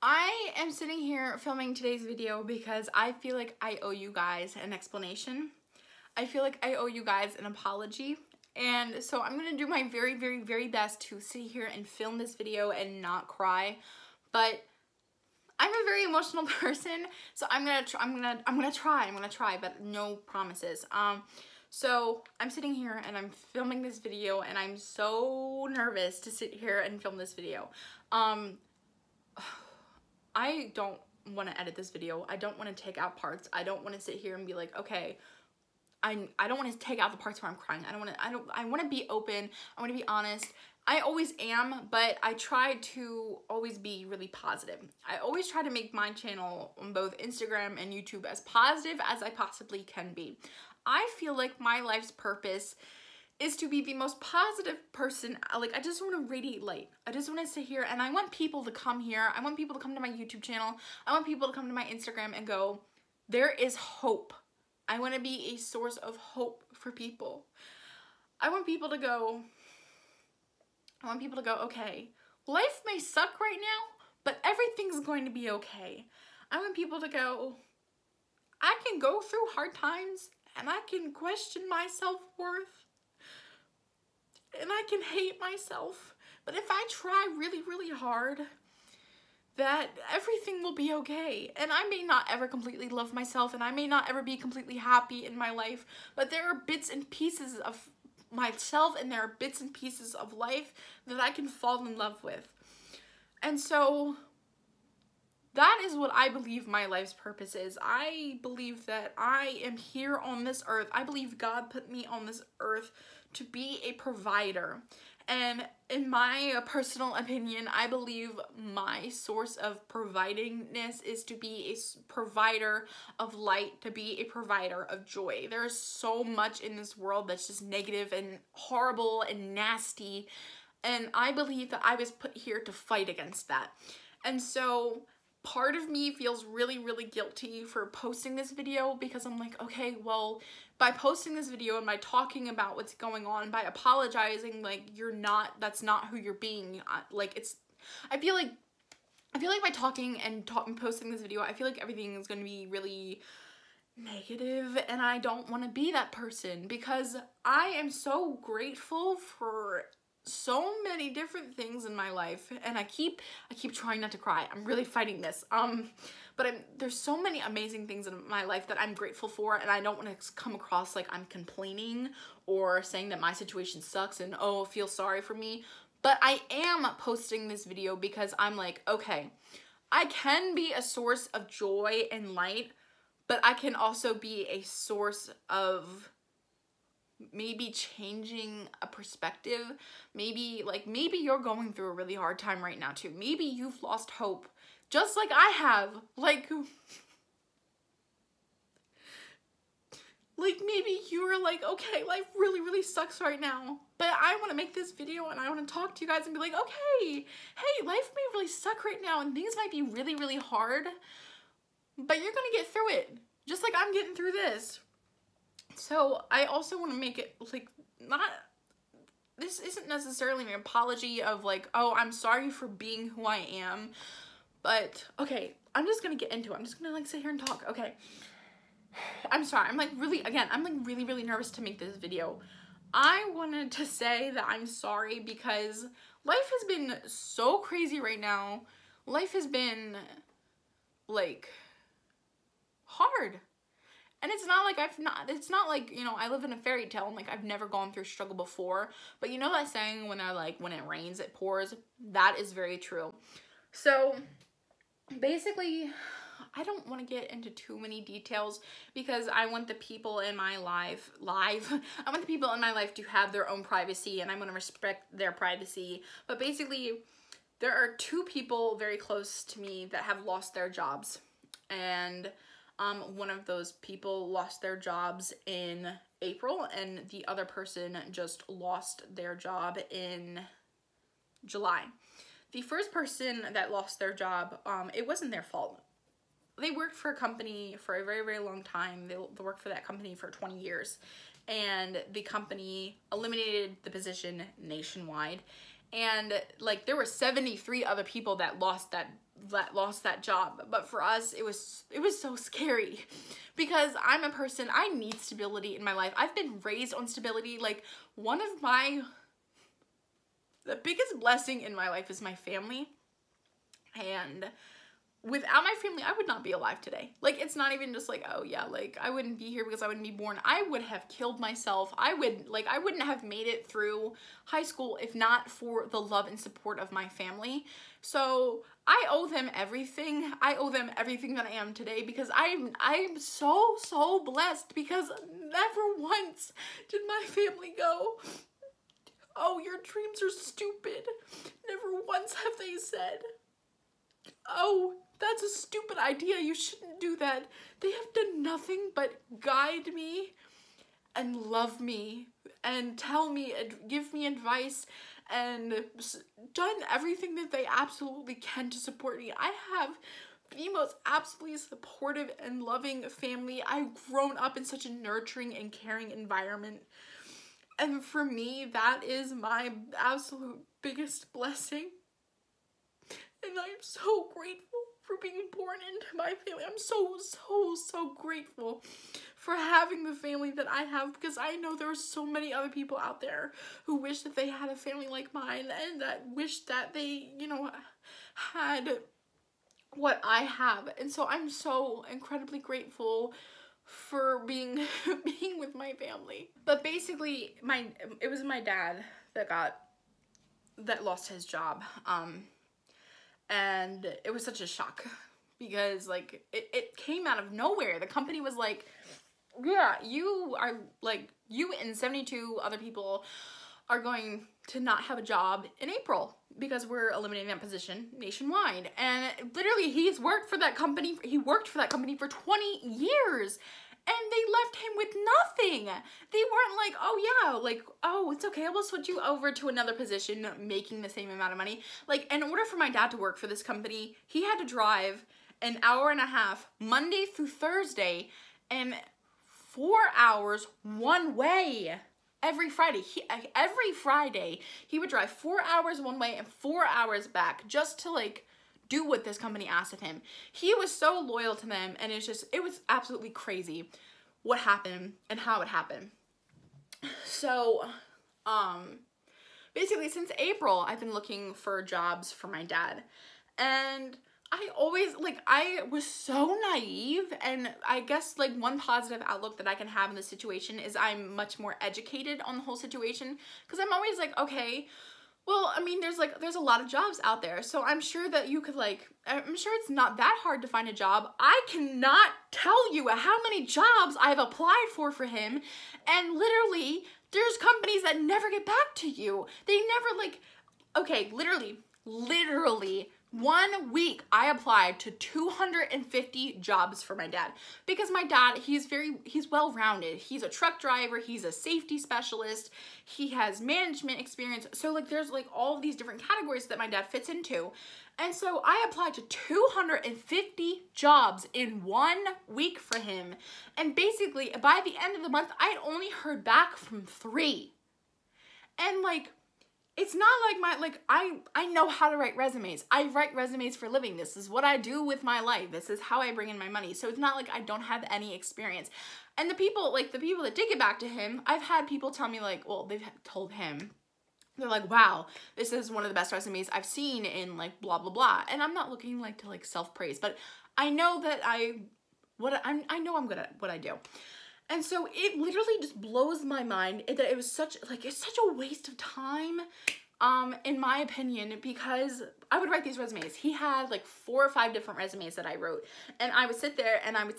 I am sitting here filming today's video because I feel like I owe you guys an explanation. I feel like I owe you guys an apology. And so I'm gonna do my very, very, very best to sit here and film this video and not cry. But I'm a very emotional person, so I'm gonna try, but no promises. So I'm sitting here and I'm filming this video and I'm so nervous to sit here and film this video. I don't want to edit this video. I don't want to take out parts. I don't want to sit here and be like, okay, I don't want to take out the parts where I'm crying. I want to be open. I want to be honest. I always am, but I try to always be really positive. I always try to make my channel on both Instagram and YouTube as positive as I possibly can be. I feel like my life's purpose is to be the most positive person. Like, I just want to radiate light. I just want to sit here and I want people to come here. I want people to come to my YouTube channel. I want people to come to my Instagram and go, there is hope. I want to be a source of hope for people. I want people to go, okay, life may suck right now, but everything's going to be okay. I want people to go, I can go through hard times and I can question my self-worth and I can hate myself. But if I try really, really hard, that everything will be okay. And I may not ever completely love myself and I may not ever be completely happy in my life, but there are bits and pieces of myself and there are bits and pieces of life that I can fall in love with. And so that is what I believe my life's purpose is. I believe that I am here on this earth. I believe God put me on this earth to be a provider. And in my personal opinion, I believe my source of providingness is to be a provider of light, to be a provider of joy. There's so much in this world that's just negative and horrible and nasty. And I believe that I was put here to fight against that. And so part of me feels really, really guilty for posting this video because I'm like, okay, well, by posting this video and by talking about what's going on, by apologizing, like, that's not who you're being. I feel like by talking and posting this video, I feel like everything is going to be really negative and I don't want to be that person because I am so grateful for so many different things in my life, and I keep trying not to cry. I'm really fighting this. But there's so many amazing things in my life that I'm grateful for, and I don't want to come across like I'm complaining or saying that my situation sucks and oh, feel sorry for me. But I am posting this video because I'm like, okay, I can be a source of joy and light, but I can also be a source of maybe changing a perspective. Maybe you're going through a really hard time right now too. Maybe you've lost hope just like I have. Like maybe you're like, okay, life really, really sucks right now, but I want to make this video and I want to talk to you guys and be like, okay, hey, life may really suck right now and things might be really, really hard, but you're gonna get through it just like I'm getting through this. So I also want to make it like, this isn't necessarily an apology of like, oh, I'm sorry for being who I am, but okay, I'm just gonna get into it. I'm just gonna like sit here and talk. Okay, I'm sorry. I'm like really nervous to make this video. I wanted to say that I'm sorry because life has been so crazy right now. Life has been like hard. And it's not like, you know, I live in a fairy tale and like I've never gone through struggle before. But you know that saying when they're like, when it rains, it pours? That is very true. So basically, I don't want to get into too many details because I want the people in my life, I want the people in my life to have their own privacy and I'm going to respect their privacy. But basically, there are two people very close to me that have lost their jobs. And one of those people lost their jobs in April and the other person just lost their job in July. The first person that lost their job, it wasn't their fault. They worked for a company for a very, very long time. They worked for that company for 20 years and the company eliminated the position nationwide And like there were 73 other people that lost that job. But for us, it was so scary because I'm a person, I need stability in my life. I've been raised on stability. Like the biggest blessing in my life is my family. And without my family, I would not be alive today. Like, it's not even just like, oh yeah, like I wouldn't be here because I wouldn't be born. I would have killed myself. I wouldn't have made it through high school if not for the love and support of my family. So I owe them everything. I owe them everything that I am today because I'm so blessed because never once did my family go, oh, your dreams are stupid. Never once have they said, oh, that's a stupid idea, you shouldn't do that. They have done nothing but guide me and love me and tell me and give me advice and done everything that they absolutely can to support me. I have the most absolutely supportive and loving family. I've grown up in such a nurturing and caring environment. And for me, that is my absolute biggest blessing. And I'm so grateful for being born into my family. I'm so grateful for having the family that I have because I know there are so many other people out there who wish that they had a family like mine and that wish that they, you know, had what I have. And so I'm so incredibly grateful for being with my family. But basically, it was my dad that lost his job. And it was such a shock because like it came out of nowhere. The company was like, yeah, you and 72 other people are going to not have a job in April because we're eliminating that position nationwide. And literally he worked for that company for 20 years. And they left him with nothing. They weren't like, oh yeah, like, oh, it's okay, we'll switch you over to another position making the same amount of money. Like, in order for my dad to work for this company, he had to drive an hour and a half Monday through Thursday and 4 hours one way every Friday. Every Friday, he would drive 4 hours one way and 4 hours back just to like do what this company asked of him. He was so loyal to them, and it was absolutely crazy what happened and how it happened. So, basically since April, I've been looking for jobs for my dad, and I was so naive, and I guess like one positive outlook that I can have in this situation is I'm much more educated on the whole situation, because I'm always like, okay, well, I mean, there's a lot of jobs out there, so I'm sure that you could I'm sure it's not that hard to find a job. I cannot tell you how many jobs I've applied for him, and literally, there's companies that never get back to you. They never okay, literally, 1 week I applied to 250 jobs for my dad because my dad, he's well-rounded. He's a truck driver, he's a safety specialist, he has management experience. So like there's like all of these different categories that my dad fits into. And so I applied to 250 jobs in 1 week for him. And basically by the end of the month, I had only heard back from 3. And like, it's not like I know how to write resumes. I write resumes for a living. This is what I do with my life. This is how I bring in my money. So it's not like I don't have any experience. And the people that did get back to him, I've had people tell me like, well, they've told him, they're like, wow, this is one of the best resumes I've seen in like blah, blah, blah. And I'm not looking like to like self-praise, but I know that I know I'm good at what I do. And so it literally just blows my mind that it was it's such a waste of time, in my opinion, because I would write these resumes. He had like 4 or 5 different resumes that I wrote, and I would sit there and I would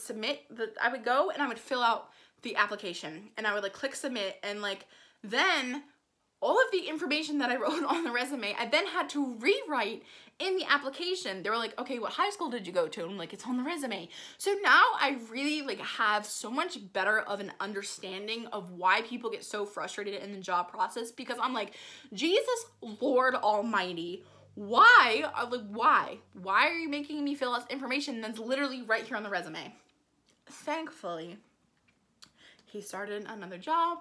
I would go and I would fill out the application, and I would like click submit, and like then all of the information that I wrote on the resume, I then had to rewrite in the application. They were like, okay, what high school did you go to? And I'm like, it's on the resume. So now I really like have so much better of an understanding of why people get so frustrated in the job process, because I'm like, Jesus Lord Almighty, why are you making me fill out information that's literally right here on the resume? Thankfully, he started another job,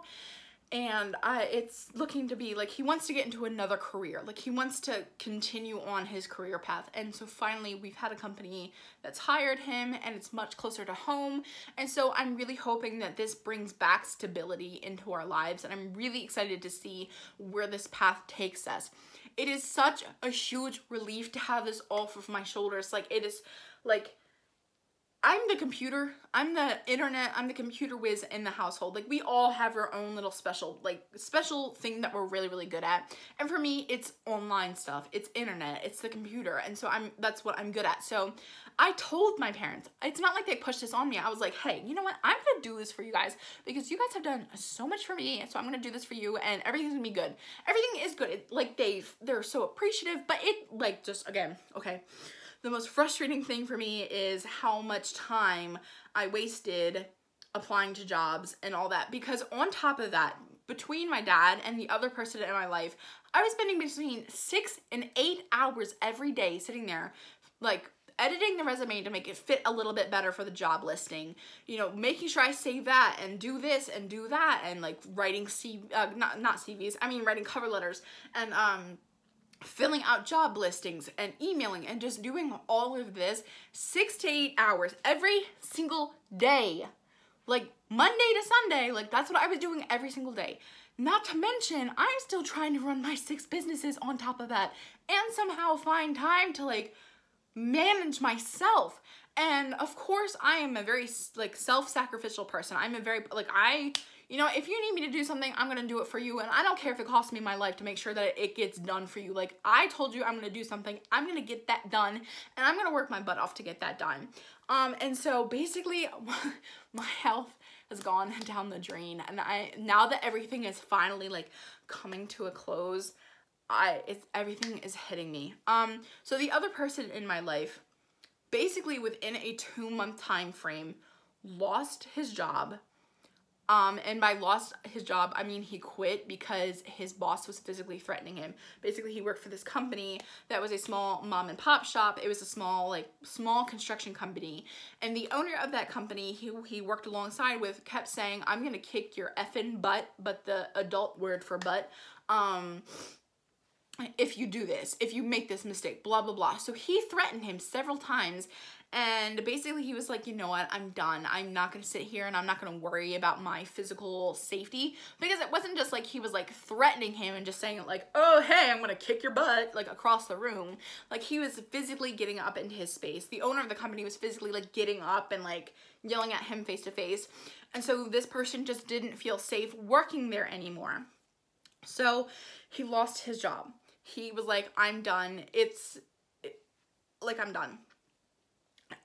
And it's looking to be like, he wants to get into another career. Like, he wants to continue on his career path. And so finally we've had a company that's hired him, and it's much closer to home. And so I'm really hoping that this brings back stability into our lives. And I'm really excited to see where this path takes us. It is such a huge relief to have this off of my shoulders. Like, it is like, I'm the computer, I'm the internet, I'm the computer whiz in the household. Like, we all have our own little special thing that we're really, really good at. And for me, it's online stuff, it's internet, it's the computer. And so that's what I'm good at. So I told my parents, it's not like they pushed this on me. I was like, hey, you know what? I'm gonna do this for you guys because you guys have done so much for me. So I'm gonna do this for you, and everything's gonna be good. Everything is good. They're so appreciative, but it, like, just, again, okay. The most frustrating thing for me is how much time I wasted applying to jobs and all that. Because on top of that, between my dad and the other person in my life, I was spending between 6 and 8 hours every day sitting there, like, editing the resume to make it fit a little bit better for the job listing, you know, making sure I save that and do this and do that, and like writing not CVs, I mean writing cover letters, and filling out job listings and emailing and just doing all of this 6 to 8 hours every single day. Like, Monday to Sunday, like, that's what I was doing every single day. Not to mention, I'm still trying to run my 6 businesses on top of that and somehow find time to, like, manage myself. And of course, I am a very, like, self-sacrificial person. I'm a very, like, you know, if you need me to do something, I'm gonna do it for you, and I don't care if it costs me my life to make sure that it gets done for you. Like, I told you I'm gonna do something, I'm gonna get that done, and I'm gonna work my butt off to get that done. And so basically, my health has gone down the drain, and now that everything is finally, like, coming to a close, everything is hitting me. So the other person in my life, basically within a 2-month time frame, lost his job. And by lost his job, I mean he quit because his boss was physically threatening him. Basically, he worked for this company that was a small mom and pop shop. It was a small construction company. And the owner of that company, he worked alongside with, kept saying, I'm gonna kick your effing butt, but the adult word for butt, if you do this, if you make this mistake, blah, blah, blah. So he threatened him several times. And basically he was like, you know what, I'm done. I'm not gonna sit here and I'm not gonna worry about my physical safety. Because it wasn't just like he was like threatening him and just saying like, oh, hey, I'm gonna kick your butt, like across the room. Like, he was physically getting up into his space. The owner of the company was physically like getting up and like yelling at him face to face. And so this person just didn't feel safe working there anymore. So he lost his job. He was like, I'm done. I'm done.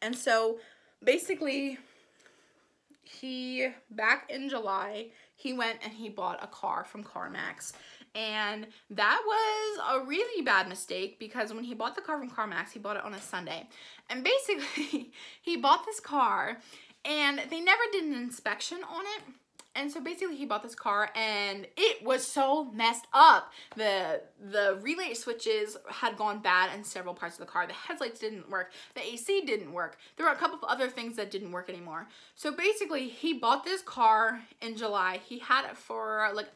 And so basically back in July, he went and he bought a car from CarMax. And that was a really bad mistake because when he bought the car from CarMax, he bought it on a Sunday. And basically he bought this car and they never did an inspection on it. And so basically he bought this car and it was so messed up. The relay switches had gone bad in several parts of the car. The headlights didn't work. The AC didn't work. There were a couple of other things that didn't work anymore. So basically he bought this car in July. He had it for like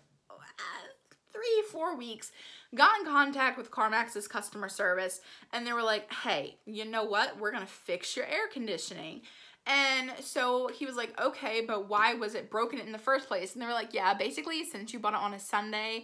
3-4 weeks. Got in contact with CarMax's customer service and they were like, hey, you know what? We're gonna fix your air conditioning. And so he was like, okay, but why was it broken in the first place? And they were like, yeah, basically, since you bought it on a Sunday,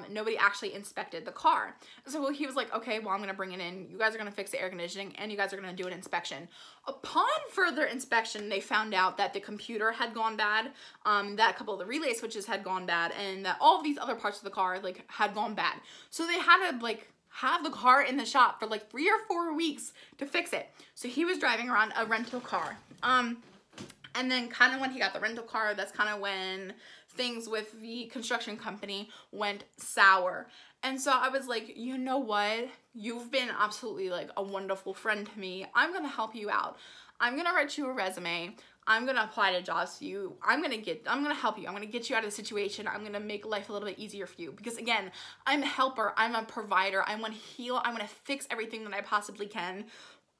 nobody actually inspected the car. So he was like, okay, well, I'm going to bring it in. You guys are going to fix the air conditioning, and you guys are going to do an inspection. Upon further inspection, they found out that the computer had gone bad, that a couple of the relay switches had gone bad, and that all of these other parts of the car, like, had gone bad. So they had to, like, have the car in the shop for like 3 or 4 weeks to fix it. So he was driving around a rental car. And then kind of when he got the rental car, that's kind of when things with the construction company went sour. And so I was like, you know what? You've been absolutely like a wonderful friend to me. I'm going to help you out. I'm going to write you a resume. I'm going to apply to jobs for you. I'm going to help you. I'm going to get you out of the situation. I'm going to make life a little bit easier for you. Because again, I'm a helper. I'm a provider. I want to heal. I want to fix everything that I possibly can.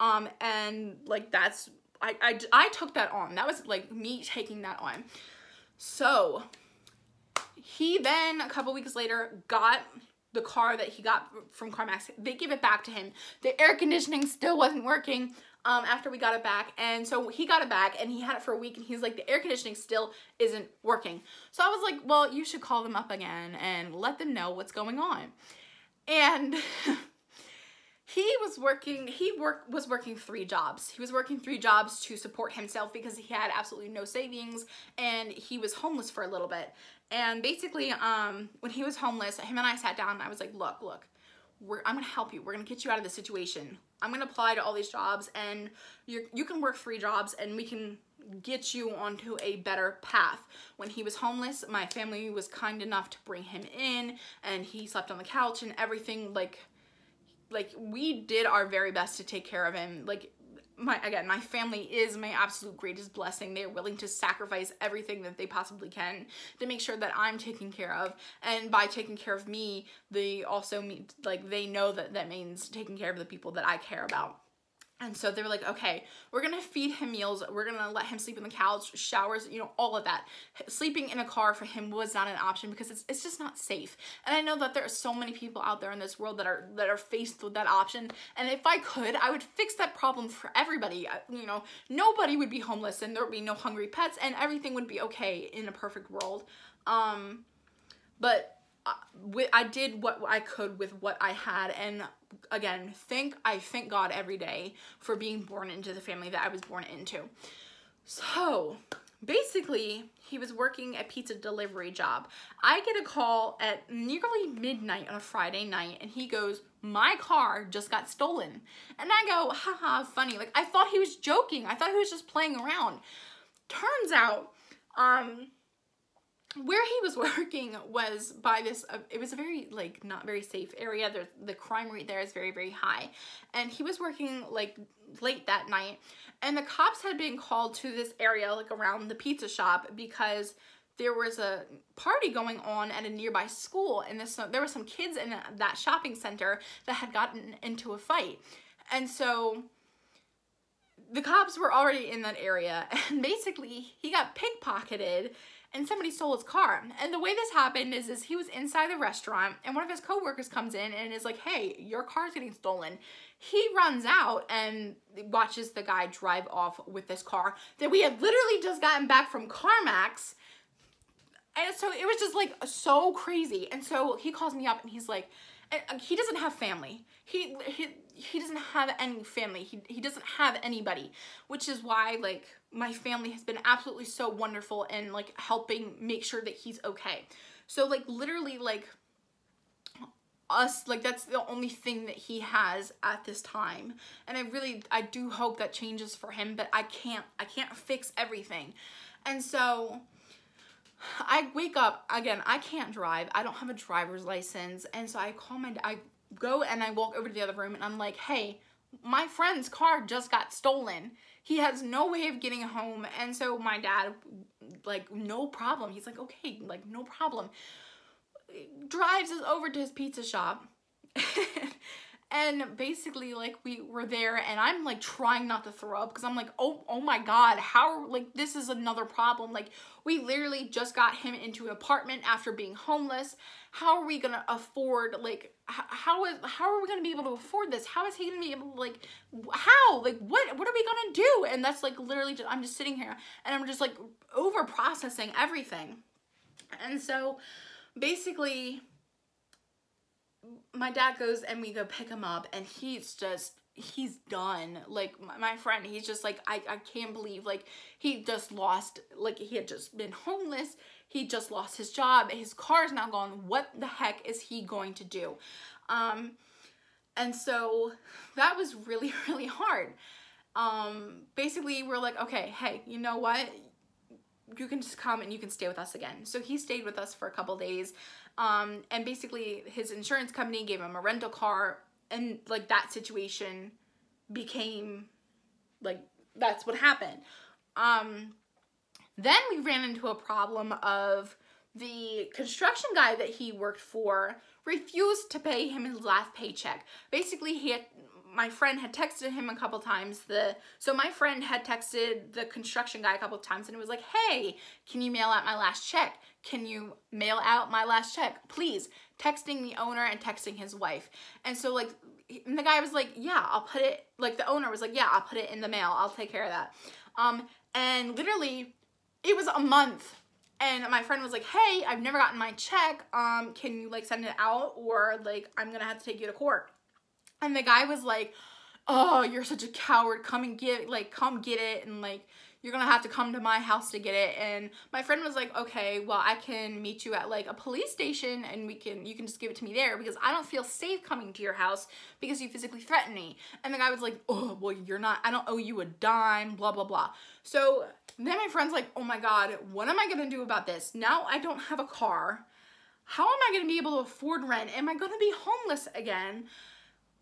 And like that's, I took that on. That was like me taking that on. So he then, a couple weeks later, got the car that he got from CarMax. They gave it back to him. The air conditioning still wasn't working after we got it back. And so he got it back and he had it for a week and he's like, the air conditioning still isn't working. So I was like, well, you should call them up again and let them know what's going on. And he was working 3 jobs. He was working 3 jobs to support himself because he had absolutely no savings and he was homeless for a little bit. And basically, when he was homeless, him and I sat down and I was like, look, I'm gonna help you. We're gonna get you out of this situation. I'm gonna apply to all these jobs and you can work 3 jobs and we can get you onto a better path. When he was homeless, my family was kind enough to bring him in and he slept on the couch and everything. Like we did our very best to take care of him. Like, my family is my absolute greatest blessing. They're willing to sacrifice everything that they possibly can to make sure that I'm taken care of. And by taking care of me, they also mean, like, they know that that means taking care of the people that I care about. And so they were like, okay, we're gonna feed him meals, we're gonna let him sleep on the couch, showers, you know, all of that. Sleeping in a car for him was not an option because it's just not safe. And I know that there are so many people out there in this world that are faced with that option. And if I could, I would fix that problem for everybody. You know, nobody would be homeless and there would be no hungry pets and everything would be okay in a perfect world. But I did what I could with what I had, and again, I thank God every day for being born into the family that I was born into. So basically, he was working a pizza delivery job. I get a call at nearly midnight on a Friday night, and he goes, my car just got stolen. And I go, haha, funny. Like, I thought he was joking. I thought he was just playing around. Turns out, where he was working was by this, it was a very, like, not very safe area. The crime rate there is very, very high. And he was working, like, late that night. And the cops had been called to this area, like, around the pizza shop because there was a party going on at a nearby school. And there were some kids in that shopping center that had gotten into a fight. And so the cops were already in that area. And basically, he got pickpocketed and somebody stole his car. And the way this happened is he was inside the restaurant and one of his coworkers comes in and is like, hey, your car's getting stolen. He runs out and watches the guy drive off with this car that we had literally just gotten back from CarMax. And so it was just like so crazy. And so he calls me up and he's like, he doesn't have family. He doesn't have any family. He doesn't have anybody, which is why, like, my family has been absolutely so wonderful in, like, helping make sure that he's okay. So, like, literally, like, us, like, that's the only thing that he has at this time. And I do hope that changes for him, but I can't fix everything. And so I wake up, again, I can't drive. I don't have a driver's license. And so I go and I walk over to the other room and I'm like, hey, my friend's car just got stolen. He has no way of getting home. And so my dad, like, no problem. He's like, okay, like, no problem. Drives us over to his pizza shop. And basically, like, we were there and I'm, like, trying not to throw up because I'm like, oh my God, like, this is another problem. Like, we literally just got him into an apartment after being homeless. How are we going to afford, like, how are we going to be able to afford this? How is he going to be able to, like, how? Like, what are we going to do? And that's, like, literally just, I'm just sitting here and I'm just, like, over processing everything. And so basically, my dad goes and we go pick him up and he's done. Like, my friend, he's just like, I can't believe, like, he just lost, like, he had just been homeless. He just lost his job. His car's now gone. What the heck is he going to do? And so that was really, really hard. Basically, we're like, okay, hey, you know what? You can just come and you can stay with us again. So he stayed with us for a couple days. And basically his insurance company gave him a rental car and, like, that situation became, like, that's what happened. Then we ran into a problem of the construction guy that he worked for refused to pay him his last paycheck. Basically, my friend had texted him a couple times. So my friend had texted the construction guy a couple of times and it was like, hey, can you mail out my last check? Can you mail out my last check? Please. Texting the owner and texting his wife. And so like, and the guy was like, yeah, I'll put it, like the owner was like, yeah, I'll put it in the mail. I'll take care of that. And literally it was a month. And my friend was like, hey, I've never gotten my check. Can you like send it out, or like I'm gonna have to take you to court? And the guy was like, oh, you're such a coward. Come get it. And like, you're gonna have to come to my house to get it. And my friend was like, okay, well, I can meet you at like a police station and you can just give it to me there because I don't feel safe coming to your house because you physically threaten me. And the guy was like, oh, well, I don't owe you a dime, blah, blah, blah. So then my friend's like, oh my God, what am I gonna do about this? Now I don't have a car. How am I gonna be able to afford rent? Am I gonna be homeless again?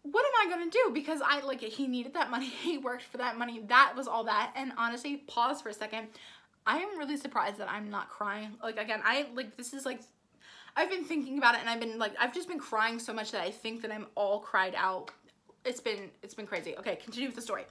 What am I gonna do? Because he needed that money. He worked for that money. That was all that. And honestly, pause for a second. I am really surprised that I'm not crying. Like, again, this is like, I've been thinking about it and I've just been crying so much that I think that I'm all cried out. It's been crazy. Okay, continue with the story.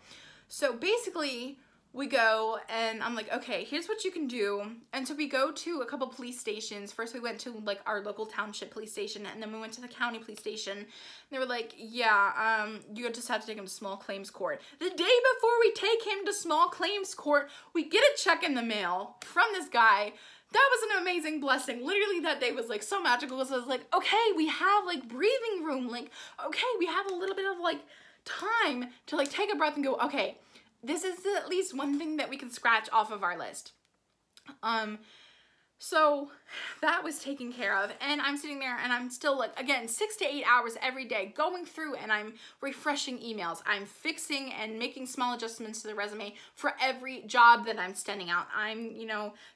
So basically, we go and I'm like, okay, here's what you can do. And so we go to a couple police stations. First we went to like our local township police station, and then we went to the county police station. And they were like, yeah, you just have to take him to small claims court. The day before we take him to small claims court, we get a check in the mail from this guy. That was an amazing blessing. Literally that day was like so magical, because I was like, okay, we have like breathing room. Like, okay, we have a little bit of like time to like take a breath and go, okay, this is at least one thing that we can scratch off of our list. So that was taken care of, and I'm sitting there and I'm still like, again, 6 to 8 hours every day going through, and I'm refreshing emails. I'm fixing and making small adjustments to the resume for every job that I'm sending out. I'm,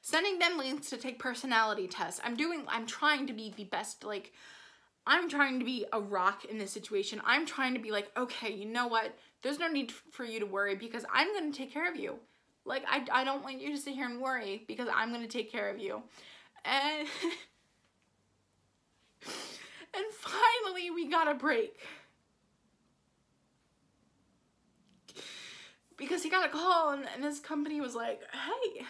sending them links to take personality tests. I'm trying to be the best, like, I'm trying to be a rock in this situation. I'm trying to be like, okay, you know what? There's no need for you to worry because I'm going to take care of you. Like, I don't want you to sit here and worry because I'm going to take care of you. And, and finally we got a break. Because he got a call and this company was like, hey,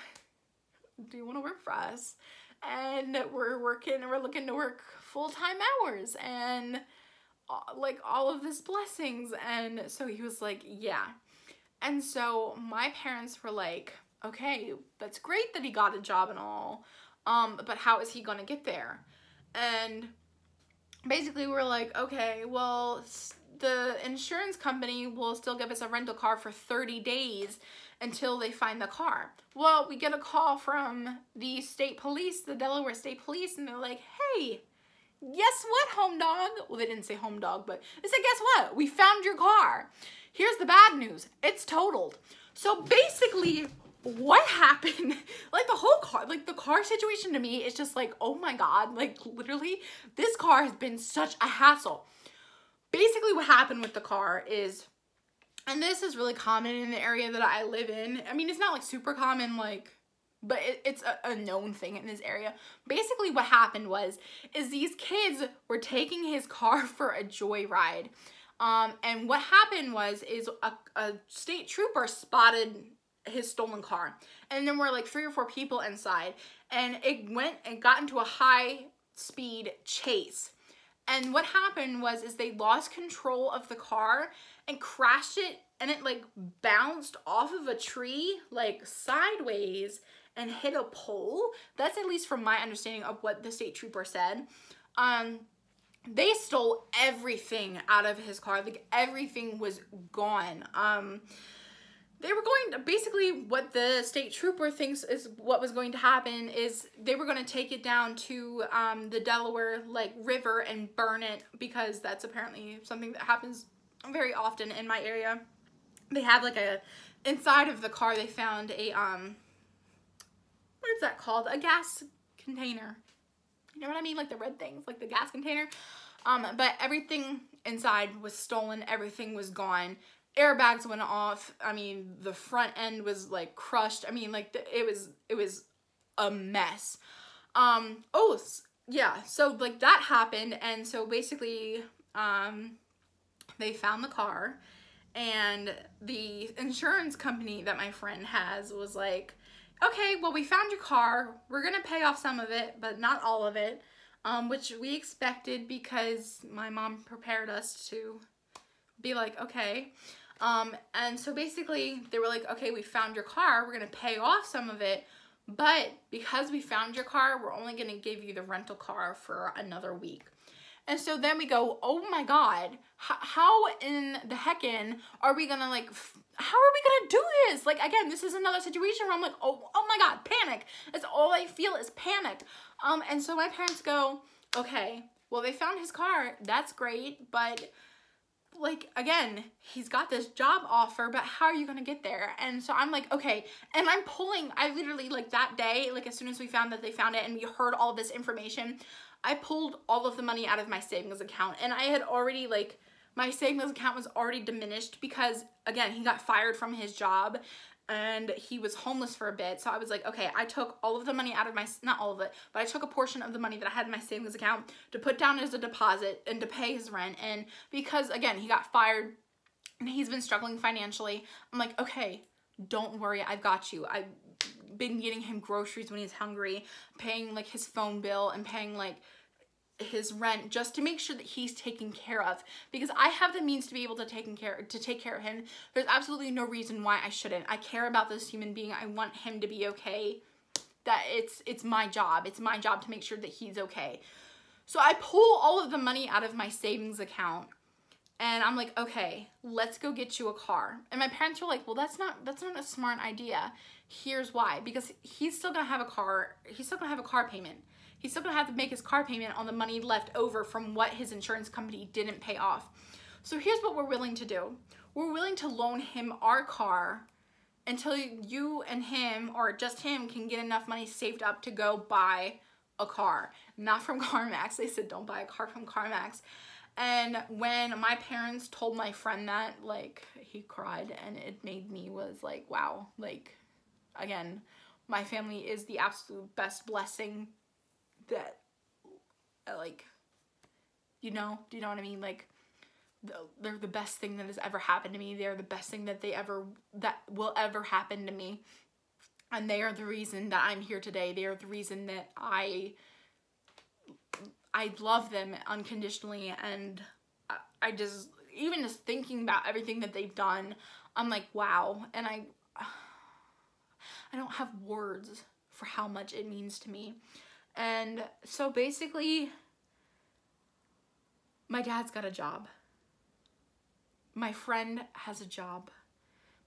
do you want to work for us? And we're looking to work full-time hours and like all of this blessings. And so he was like, yeah. And so my parents were like, okay, that's great that he got a job and all, but how is he gonna get there? And basically we're like, okay, well, the insurance company will still give us a rental car for 30 days until they find the car. Well, we get a call from the state police, the Delaware State Police, and they're like, hey, guess what, home dog? Well, they didn't say home dog, but they said, guess what? We found your car. Here's the bad news. It's totaled. So basically, what happened, like the whole car, like the car situation to me is just like, oh my God, like literally, this car has been such a hassle. Basically what happened with the car is, and this is really common in the area that I live in. I mean, it's not like super common, like, but it's a known thing in this area. Basically what happened is these kids were taking his car for a joyride. And what happened is a state trooper spotted his stolen car. And then were like 3 or 4 people inside. And it got into a high speed chase. And what happened is they lost control of the car and crashed it, and it like bounced off of a tree like sideways and hit a pole. That's at least from my understanding of what the state trooper said. They stole everything out of his car. Like everything was gone. They were going to, basically what the state trooper thinks is what was going to happen is they were going to take it down to the Delaware like river and burn it, because that's apparently something that happens very often in my area. They had like inside of the car they found a, what is that called? A gas container. You know what I mean? Like the red things, like the gas container. But everything inside was stolen. Everything was gone. Airbags went off. I mean, the front end was like crushed. I mean, like it was a mess. Oh yeah. So like that happened. And so basically, they found the car, And the insurance company that my friend has was like, okay, well, we found your car. We're going to pay off some of it, but not all of it, which we expected because my mom prepared us to be like, okay. And so basically they were like, okay, we found your car. We're going to pay off some of it. But because we found your car, we're only going to give you the rental car for another week. And so then we go, oh my God, how in the heckin' are we gonna like, how are we gonna do this? Like, again, this is another situation where I'm like, oh my God, panic. That's all I feel is panic. And so my parents go, okay, well, they found his car. That's great. But like, again, he's got this job offer, but how are you gonna get there? And so I'm like, okay. And I literally like that day, like as soon as we found that they found it and we heard all this information, I pulled all of the money out of my savings account, and I had already, like, my savings account was already diminished because, again, he got fired from his job and he was homeless for a bit. So I was like, okay, I took all of the money out of my, not all of it, but I took a portion of the money that I had in my savings account to put down as a deposit and to pay his rent. And because, again, he got fired and he's been struggling financially, I'm like, okay, don't worry, I've got you. I've been getting him groceries when he's hungry, paying like his phone bill and paying like his rent just to make sure that he's taken care of, because I have the means to be able to take care of him. There's absolutely no reason why I shouldn't. I care about this human being. I want him to be okay. That it's my job. It's my job to make sure that he's okay. So I pull all of the money out of my savings account and I'm like, okay, let's go get you a car. And my parents were like, well, that's not a smart idea. Here's why. Because he's still gonna have a car. He's still gonna have a car payment. He's still gonna have to make his car payment on the money left over from what his insurance company didn't pay off. So here's what we're willing to do. We're willing to loan him our car until you and him, or just him, can get enough money saved up to go buy a car. Not from CarMax. They said don't buy a car from CarMax. And when my parents told my friend that, like, he cried, and it made me was like, wow, like, again, my family is the absolute best blessing that, like, you know, do you know what I mean? Like, they're the best thing that has ever happened to me. They're the best thing that will ever happen to me. And they are the reason that I'm here today. They are the reason that I love them unconditionally, and I just, even just thinking about everything that they've done, I'm like, wow. And I don't have words for how much it means to me. And so basically, my dad's got a job. My friend has a job.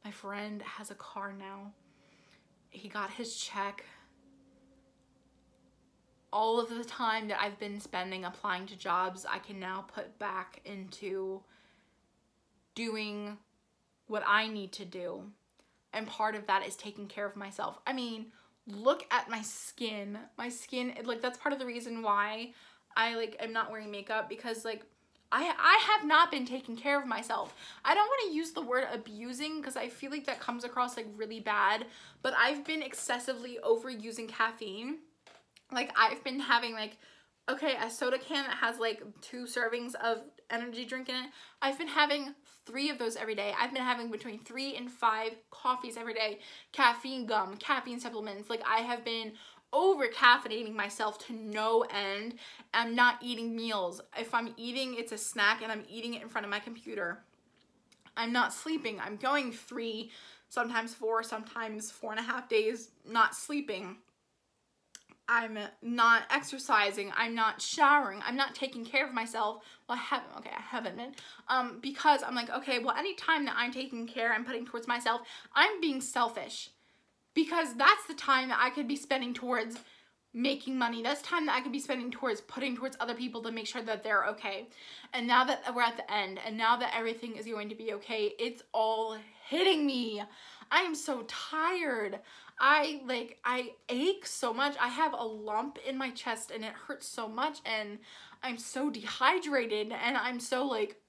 My friend has a car now. He got his check. All of the time that I've been spending applying to jobs, I can now put back into doing what I need to do. And part of that is taking care of myself. I mean, look at my skin. My skin, like, that's part of the reason why I, like, am not wearing makeup, because, like, I have not been taking care of myself. I don't want to use the word abusing because I feel like that comes across, like, really bad, but I've been excessively overusing caffeine. Like, I've been having, like, okay, a soda can that has, like, 2 servings of energy drink in it. I've been having 3 of those every day. I've been having between 3 and 5 coffees every day. Caffeine gum, caffeine supplements. Like, I have been over-caffeinating myself to no end. I'm not eating meals. If I'm eating, it's a snack, and I'm eating it in front of my computer. I'm not sleeping. I'm going 3, sometimes 4, sometimes 4.5 days not sleeping. I'm not exercising, I'm not showering, I'm not taking care of myself. Well, I haven't been. Because I'm like, okay, well, any time that I'm taking care, I'm putting towards myself, I'm being selfish. Because that's the time that I could be spending towards making money. That's time that I could be spending towards putting towards other people to make sure that they're okay. And now that we're at the end, and now that everything is going to be okay, it's all hitting me. I am so tired. I ache so much. I have a lump in my chest and it hurts so much, and I'm so dehydrated, and I'm so, like,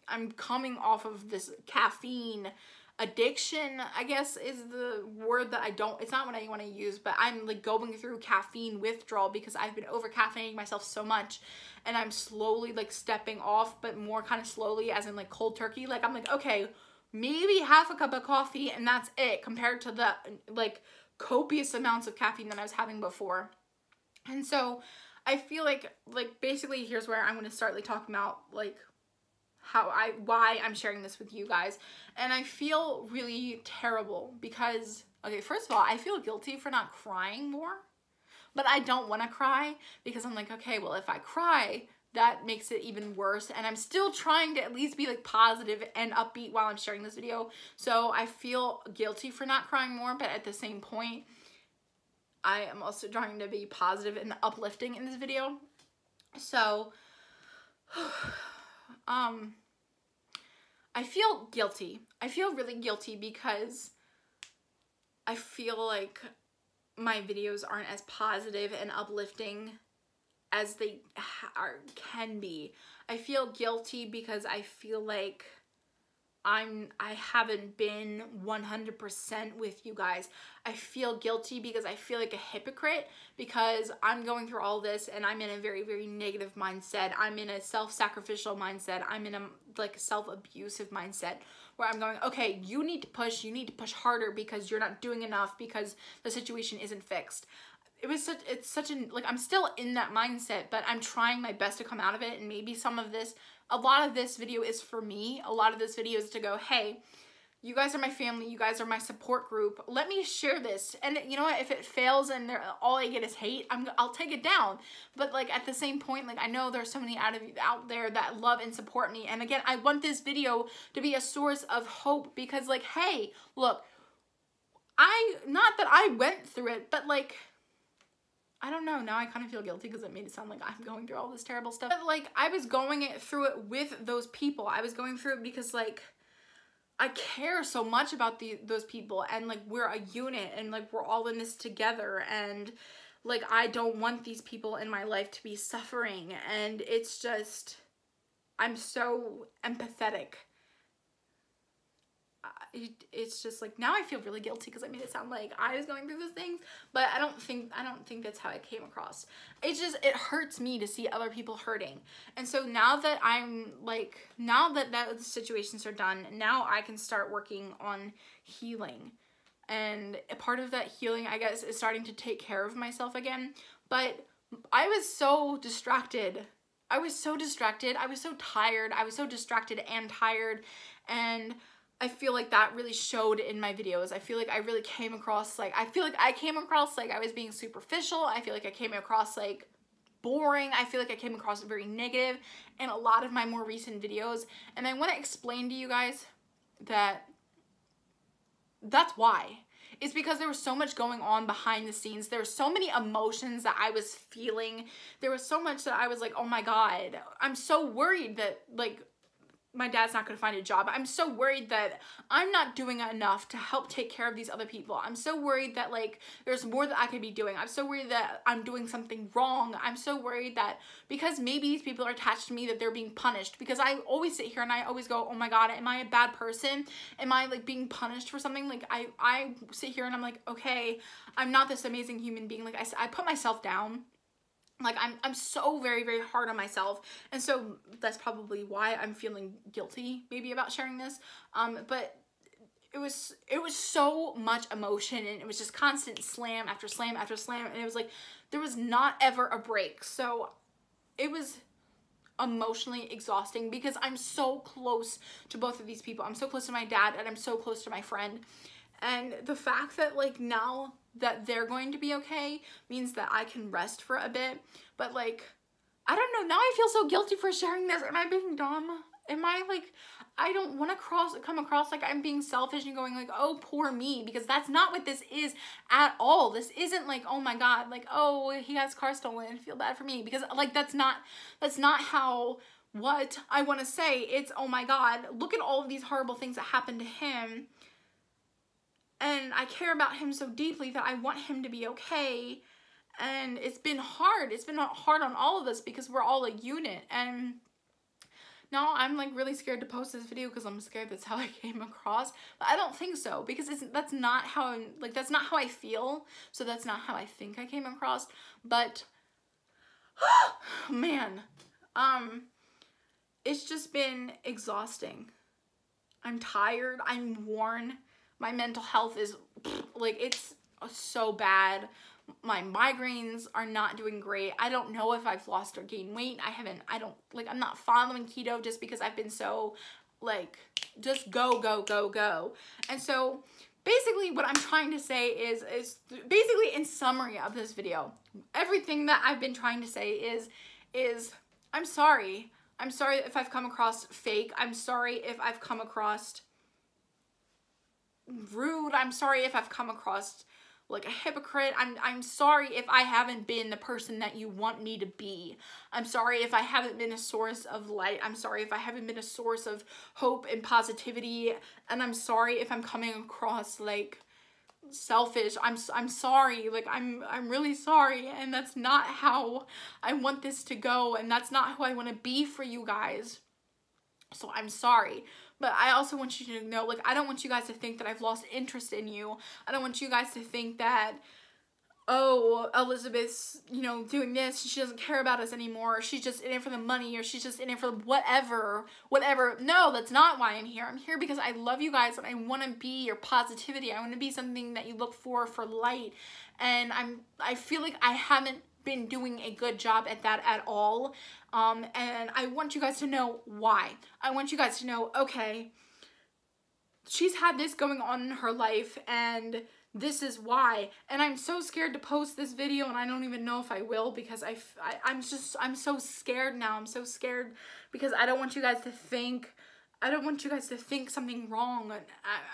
I'm coming off of this caffeine addiction, I guess is the word that it's not what I want to use, but I'm, like, going through caffeine withdrawal because I've been over caffeinating myself so much, and I'm slowly, like, stepping off, but more kind of slowly, as in, like, cold turkey. Like, I'm like, okay, maybe half a cup of coffee, and that's it compared to the like copious amounts of caffeine that I was having before. And so I feel like basically here's where I'm going to start like talking about like why I'm sharing this with you guys. And I feel really terrible because, okay, first of all, I feel guilty for not crying more, but I don't want to cry because I'm like, okay, well, if I cry, that makes it even worse. And I'm still trying to at least be like positive and upbeat while I'm sharing this video. So I feel guilty for not crying more, but at the same point, I am also trying to be positive and uplifting in this video. So, I feel guilty. I feel really guilty because I feel like my videos aren't as positive and uplifting as they can be. I feel guilty because I feel like I haven't been 100% with you guys. I feel guilty because I feel like a hypocrite because I'm going through all this and I'm in a very, very negative mindset. I'm in a self-sacrificial mindset. I'm in a like self-abusive mindset where I'm going, okay, you need to push harder because you're not doing enough because the situation isn't fixed. It's such an, like, I'm still in that mindset, but I'm trying my best to come out of it. And maybe a lot of this video is for me. A lot of this video is to go, hey, you guys are my family. You guys are my support group. Let me share this. And you know what? If it fails and all I get is hate, I'll take it down. But like at the same point, like I know there's so many out there that love and support me. And again, I want this video to be a source of hope because like, hey, look, not that I went through it, but like, I don't know, now I kind of feel guilty because it made it sound like I'm going through all this terrible stuff. But like, I was going through it with those people. I was going through it because like, I care so much about those people and like, we're a unit and like, we're all in this together. And like, I don't want these people in my life to be suffering. And it's just, I'm so empathetic. It's just like now I feel really guilty because I made it sound like I was going through those things, but I don't think that's how I came across. It hurts me to see other people hurting. And so now that the situations are done, now I can start working on healing. And a part of that healing, I guess, is starting to take care of myself again. But I was so distracted. I was so tired. I was so distracted and tired. And I feel like that really showed in my videos. I feel like I really came across like, I was being superficial. I feel like I came across like boring. I feel like I came across very negative in a lot of my more recent videos. And I want to explain to you guys that that's why. It's because there was so much going on behind the scenes. There were so many emotions that I was feeling. There was so much that I was like, oh my God, I'm so worried that like, my dad's not going to find a job. I'm so worried that I'm not doing enough to help take care of these other people. I'm so worried that like there's more that I could be doing. I'm so worried that I'm doing something wrong. I'm so worried that because maybe these people are attached to me that they're being punished, because I always sit here and I always go, oh my God, am I a bad person? Am I like being punished for something? Like I sit here and I'm like, okay, I'm not this amazing human being. Like I put myself down. Like I'm so very, very hard on myself. And so that's probably why I'm feeling guilty maybe about sharing this. But it was so much emotion and it was just constant slam after slam after slam. And it was like, there was not ever a break. So it was emotionally exhausting because I'm so close to both of these people. I'm so close to my dad and I'm so close to my friend. And the fact that like now that they're going to be okay means that I can rest for a bit. But like, I don't know, now I feel so guilty for sharing this. Am I being dumb? Am I like, I don't want to come across like I'm being selfish and going like, oh, poor me, because that's not what this is at all. This isn't like, oh my God, like, oh, he has car stolen and feel bad for me, because like, that's not how, what I want to say. It's, oh my God, look at all of these horrible things that happened to him. And I care about him so deeply that I want him to be okay. And it's been hard. It's been hard on all of us because we're all a unit. And now I'm like really scared to post this video because I'm scared that's how I came across. But I don't think so, because that's not how I feel. So that's not how I think I came across. But man, it's just been exhausting. I'm tired. I'm worn. My mental health is, like, it's so bad. My migraines are not doing great. I don't know if I've lost or gained weight. I'm not following keto just because I've been so, like, just go, go, go, go. And so basically what I'm trying to say is basically in summary of this video, everything that I've been trying to say is I'm sorry. I'm sorry if I've come across fake. I'm sorry if I've come across rude. I'm sorry if I've come across like a hypocrite. I'm sorry if I haven't been the person that you want me to be. I'm sorry if I haven't been a source of light. I'm sorry if I haven't been a source of hope and positivity. And I'm sorry if I'm coming across like selfish. I'm sorry. Like I'm really sorry, and that's not how I want this to go, and that's not who I want to be for you guys. So I'm sorry. But I also want you to know, like, I don't want you guys to think that I've lost interest in you. I don't want you guys to think that, oh, Elizabeth's, you know, doing this, she doesn't care about us anymore, or she's just in it for the money, or she's just in it for whatever. No, that's not why I'm here. I'm here because I love you guys, and I want to be your positivity. I want to be something that you look for light. And I feel like I haven't been doing a good job at that at all. And I want you guys to know why. I want you guys to know, okay, she's had this going on in her life, and this is why. And I'm so scared to post this video, and I don't even know if I will, because I'm so scared now. I'm so scared because I don't want you guys to think something wrong.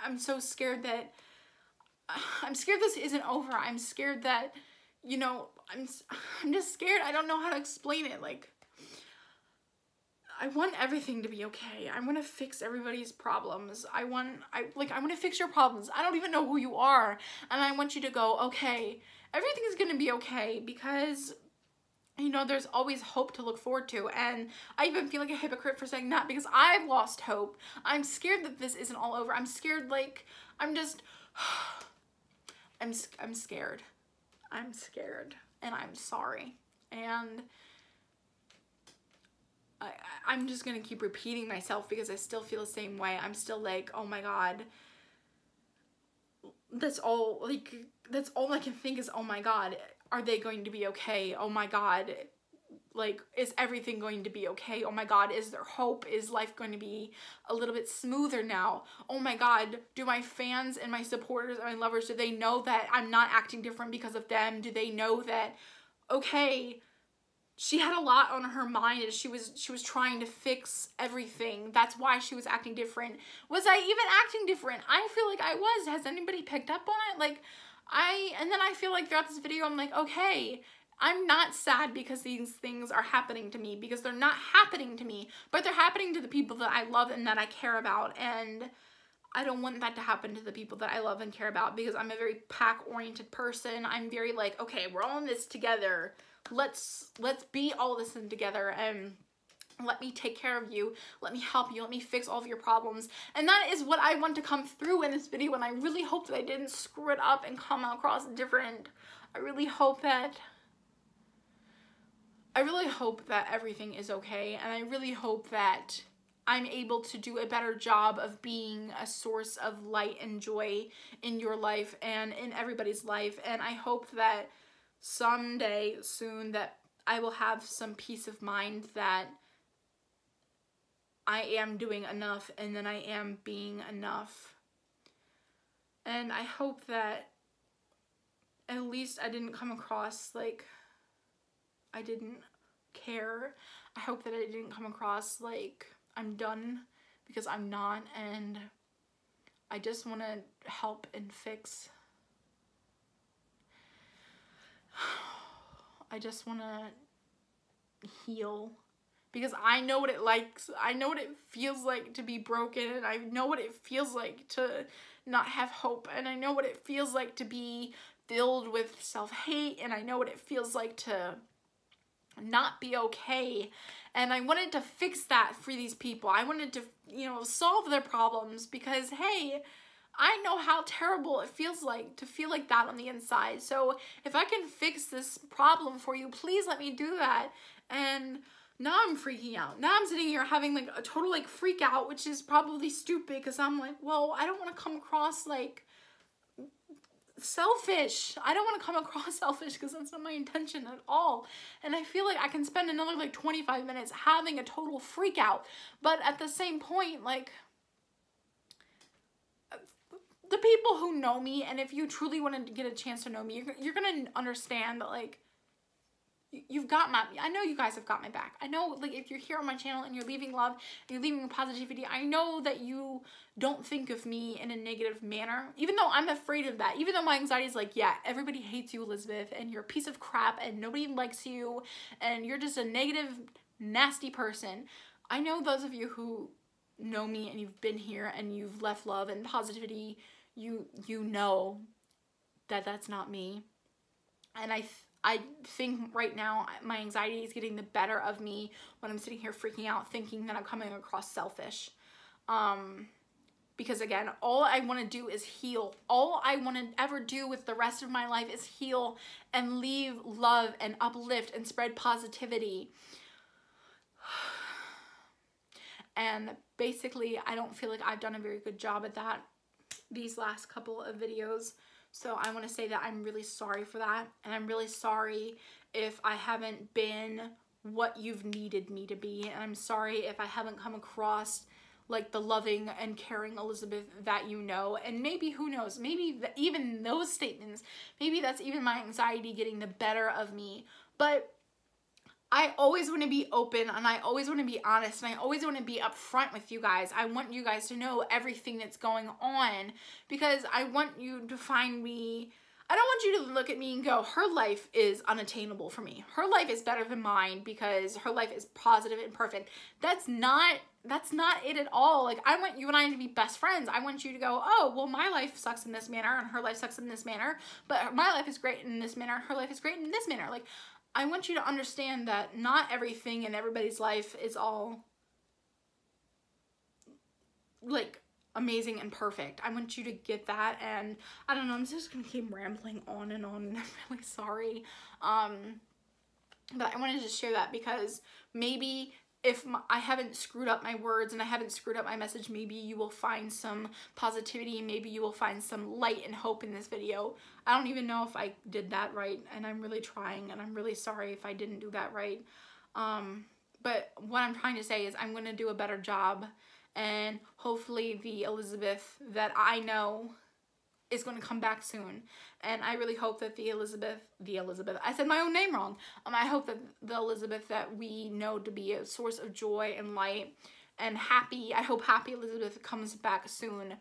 I'm so scared that, I'm scared this isn't over. I'm scared that, you know, I'm just scared. I don't know how to explain it. Like, I want everything to be okay. I want to fix everybody's problems. I want to fix your problems. I don't even know who you are. And I want you to go, okay, everything is going to be okay, because, you know, there's always hope to look forward to. And I even feel like a hypocrite for saying that, because I've lost hope. I'm scared that this isn't all over. I'm scared, like, I'm scared. I'm scared, and I'm sorry. And I'm just gonna keep repeating myself because I still feel the same way. I'm still like, oh my God, that's all I can think is, oh my God, are they going to be okay? Oh my God, like, is everything going to be okay? Oh my God, is there hope? Is life going to be a little bit smoother now? Oh my God, do my fans and my supporters and my lovers, do they know that I'm not acting different because of them? Do they know that, okay, she had a lot on her mind, and she was trying to fix everything. That's why she was acting different. Was I even acting different? I feel like I was. Has anybody picked up on it? Like, and then I feel like throughout this video, I'm like, okay, I'm not sad because these things are happening to me, because they're not happening to me, but they're happening to the people that I love and that I care about. And I don't want that to happen to the people that I love and care about, because I'm a very pack-oriented person. I'm very like, okay, we're all in this together. Let's be all this in together, and let me take care of you. Let me help you. Let me fix all of your problems. And that is what I want to come through in this video, and I really hope that I didn't screw it up and come across different. I really hope that everything is okay, and I really hope that I'm able to do a better job of being a source of light and joy in your life and in everybody's life. And I hope that someday soon that I will have some peace of mind that I am doing enough, and that I am being enough. And I hope that at least I didn't come across like I didn't care. I hope that I didn't come across like I'm done, because I'm not, and I just want to help and fix. I just want to heal, because I know what I know what it feels like to be broken, and I know what it feels like to not have hope, and I know what it feels like to be filled with self-hate, and I know what it feels like to not be okay. And I wanted to fix that for these people. I wanted to, you know, solve their problems, because hey, I know how terrible it feels like to feel like that on the inside. So if I can fix this problem for you, please let me do that. And Now I'm freaking out. Now I'm sitting here having like a total like freak out, which is probably stupid because I'm like, well, I don't want to come across like selfish. I don't want to come across selfish because that's not my intention at all. And I feel like I can spend another like 25 minutes having a total freak out. But at the same point, like, the people who know me, and if you truly want to get a chance to know me, you're going to understand that, like, you've got my, I know you guys have got my back. I know, like, if you're here on my channel and you're leaving love, and you're leaving positivity, I know that you don't think of me in a negative manner, even though I'm afraid of that, even though my anxiety is like, yeah, everybody hates you, Elizabeth, and you're a piece of crap, and nobody likes you, and you're just a negative, nasty person. I know those of you who know me, and you've been here, and you've left love and positivity, you know that that's not me. And I think right now my anxiety is getting the better of me when I'm sitting here freaking out thinking that I'm coming across selfish. Because again, all I want to do is heal. All I want to ever do with the rest of my life is heal and leave love and uplift and spread positivity. And basically, I don't feel like I've done a very good job at that these last couple of videos. So I want to say that I'm really sorry for that. And I'm really sorry if I haven't been what you've needed me to be. And I'm sorry if I haven't come across like the loving and caring Elizabeth that you know. And maybe, who knows, maybe even those statements, maybe that's even my anxiety getting the better of me. But I always want to be open, and I always want to be honest, and I always want to be upfront with you guys. I want you guys to know everything that's going on, because I want you to find me. I don't want you to look at me and go, her life is unattainable for me. Her life is better than mine because her life is positive and perfect. That's not it at all. Like, I want you and I to be best friends. I want you to go, oh, well, my life sucks in this manner and her life sucks in this manner, but my life is great in this manner and her life is great in this manner. Like, I want you to understand that not everything in everybody's life is all like amazing and perfect. I want you to get that. And I don't know, I'm just gonna keep rambling on and on, and I'm really sorry. But I wanted to share that because maybe if I haven't screwed up my words and I haven't screwed up my message, maybe you will find some positivity, maybe you will find some light and hope in this video. I don't even know if I did that right, and I'm really trying, and I'm really sorry if I didn't do that right. But what I'm trying to say is I'm going to do a better job, and hopefully the Elizabeth that I know is going to come back soon. And I really hope that the Elizabeth, I said my own name wrong. I hope that the Elizabeth that we know to be a source of joy and light and happy, I hope happy Elizabeth comes back soon.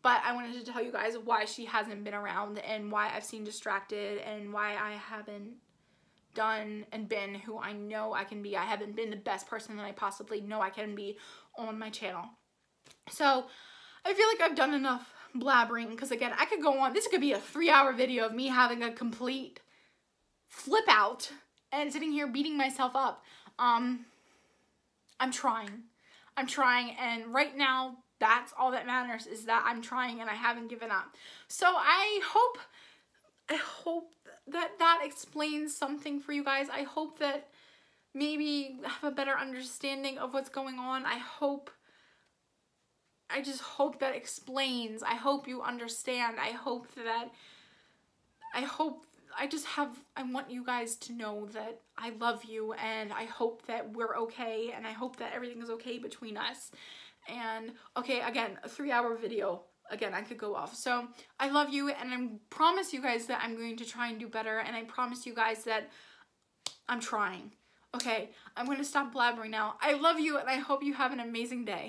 But I wanted to tell you guys why she hasn't been around and why I've seen distracted and why I haven't done and been who I know I can be. I haven't been the best person that I possibly know I can be on my channel. So I feel like I've done enough blabbering, because again, I could go on. This could be a 3-hour video of me having a complete flip out and sitting here beating myself up. I'm trying, and right now that's all that matters, is that I'm trying and I haven't given up. So I hope that explains something for you guys. I hope that maybe have a better understanding of what's going on. I just hope that explains. I hope you understand. I want you guys to know that I love you, and I hope that we're okay, and I hope that everything is okay between us. And okay, again, a 3-hour video. Again, I could go off. So I love you, and I promise you guys that I'm going to try and do better, and I promise you guys that I'm trying. Okay, I'm going to stop blabbering now. I love you, and I hope you have an amazing day.